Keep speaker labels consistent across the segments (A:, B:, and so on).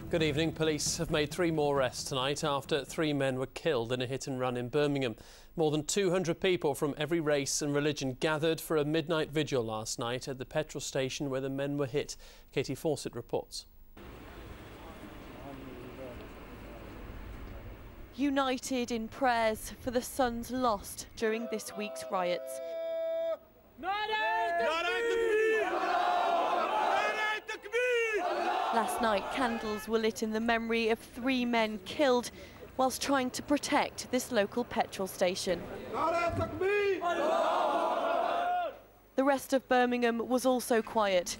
A: Good evening. Police have made 3 more arrests tonight after 3 men were killed in a hit-and-run in Birmingham. More than 200 people from every race and religion gathered for a midnight vigil last night at the petrol station where the men were hit. Katie Fawcett reports.
B: United in prayers for the sons lost during this week's riots. Last night, candles were lit in the memory of 3 men killed whilst trying to protect this local petrol station. The rest of Birmingham was also quiet.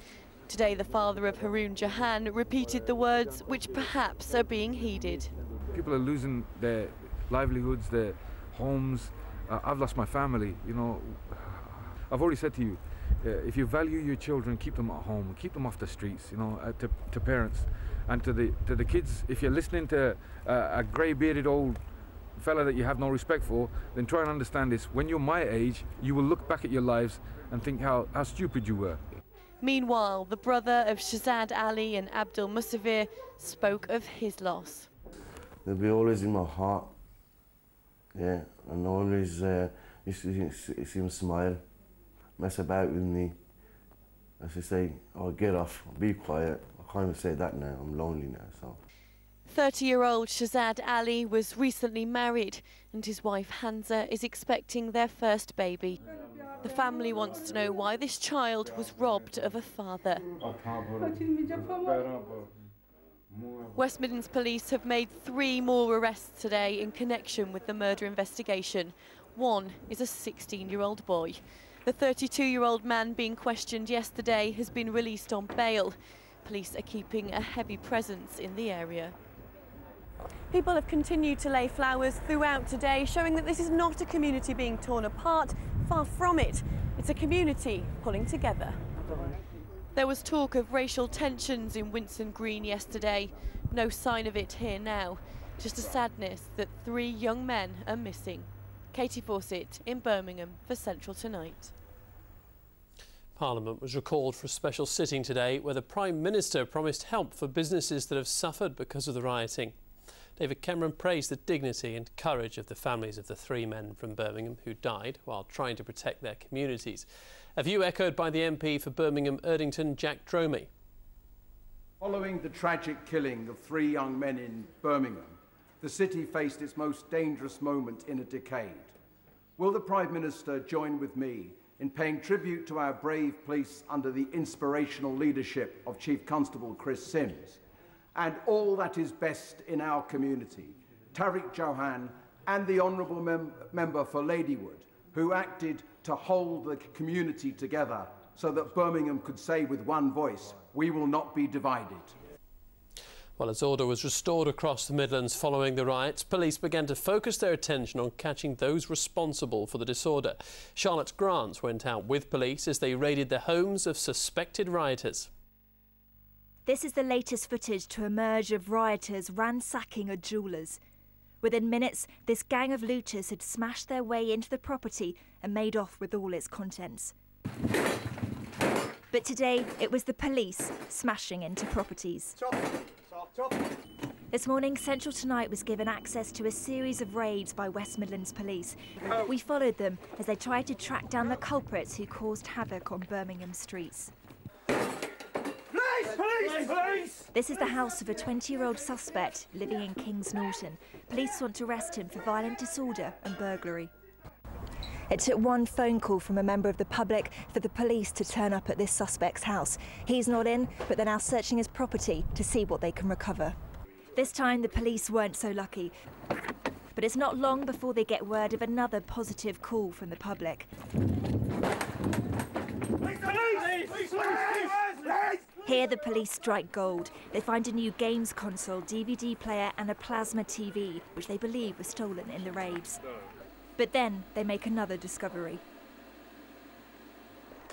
B: Today, the father of Haroon Jahan repeated the words which perhaps are being heeded.
C: People are losing their livelihoods, their homes. I've lost my family, you know. I've already said to you, if you value your children, keep them at home, keep them off the streets, you know, to parents. And to the kids, if you're listening to a grey-bearded old fella that you have no respect for, then try and understand this. When you're my age, you will look back at your lives and think how stupid you were.
B: Meanwhile, the brother of Shazad Ali and Abdul Musavir spoke of his loss.
D: They'll be always in my heart, yeah, and always see him smile, mess about with me. As I say, oh, get off, be quiet. I can't even say that now, I'm lonely now, so.
B: 30-year-old Shazad Ali was recently married and his wife Hanza is expecting their first baby. The family wants to know why this child was robbed of a father. West Midlands Police have made 3 more arrests today in connection with the murder investigation. One is a 16-year-old boy. The 32-year-old man being questioned yesterday has been released on bail. Police are keeping a heavy presence in the area. People have continued to lay flowers throughout today, showing that this is not a community being torn apart. Far from it. It's a community pulling together. There was talk of racial tensions in Winson Green yesterday. No sign of it here now. Just a sadness that 3 young men are missing. Katie Fawcett in Birmingham for Central Tonight.
A: Parliament was recalled for a special sitting today where the Prime Minister promised help for businesses that have suffered because of the rioting. David Cameron praised the dignity and courage of the families of the 3 men from Birmingham who died while trying to protect their communities. A view echoed by the MP for Birmingham Erdington, Jack Dromey.
E: Following the tragic killing of 3 young men in Birmingham, the city faced its most dangerous moment in a decade. Will the Prime Minister join with me in paying tribute to our brave police under the inspirational leadership of Chief Constable Chris Sims and all that is best in our community, Tariq Johan and the Honourable Member for Ladywood, who acted to hold the community together so that Birmingham could say with one voice, we will not be divided.
A: Well, as order was restored across the Midlands following the riots, police began to focus their attention on catching those responsible for the disorder. Charlotte Grant went out with police as they raided the homes of suspected rioters.
F: This is the latest footage to emerge of rioters ransacking a jeweller's. Within minutes, this gang of looters had smashed their way into the property and made off with all its contents. But today, it was the police smashing into properties. This morning, Central Tonight was given access to a series of raids by West Midlands Police. We followed them as they tried to track down the culprits who caused havoc on Birmingham streets. Police! This is the house of a 20-year-old suspect living in Kings Norton. Police want to arrest him for violent disorder and burglary. It took one phone call from a member of the public for the police to turn up at this suspect's house. He's not in, but they're now searching his property to see what they can recover. This time the police weren't so lucky. But it's not long before they get word of another positive call from the public. Here the police strike gold. They find a new games console, DVD player and a plasma TV, which they believe was stolen in the raids. But then they make another discovery.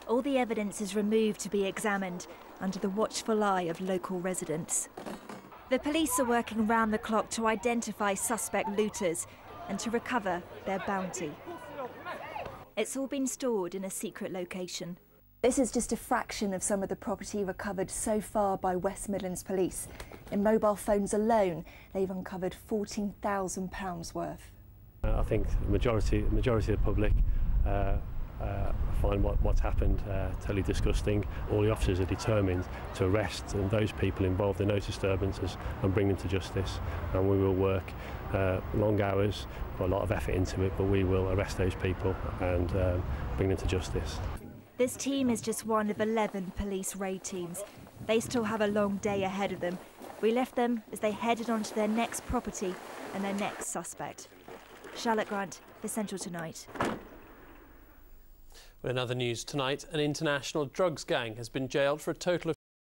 F: All the evidence is removed to be examined under the watchful eye of local residents. The police are working round the clock to identify suspect looters and to recover their bounty. It's all been stored in a secret location. This is just a fraction of some of the property recovered so far by West Midlands Police. In mobile phones alone, they've uncovered £14,000 worth.
G: I think the majority of the public find what's happened totally disgusting. All the officers are determined to arrest those people involved in those disturbances and bring them to justice. And we will work long hours, put a lot of effort into it, but we will arrest those people and bring them to justice.
F: This team is just one of 11 police raid teams. They still have a long day ahead of them. We left them as they headed on to their next property and their next suspect. Charlotte Grant for Central Tonight.
A: In other news tonight, an international drugs gang has been jailed for a total of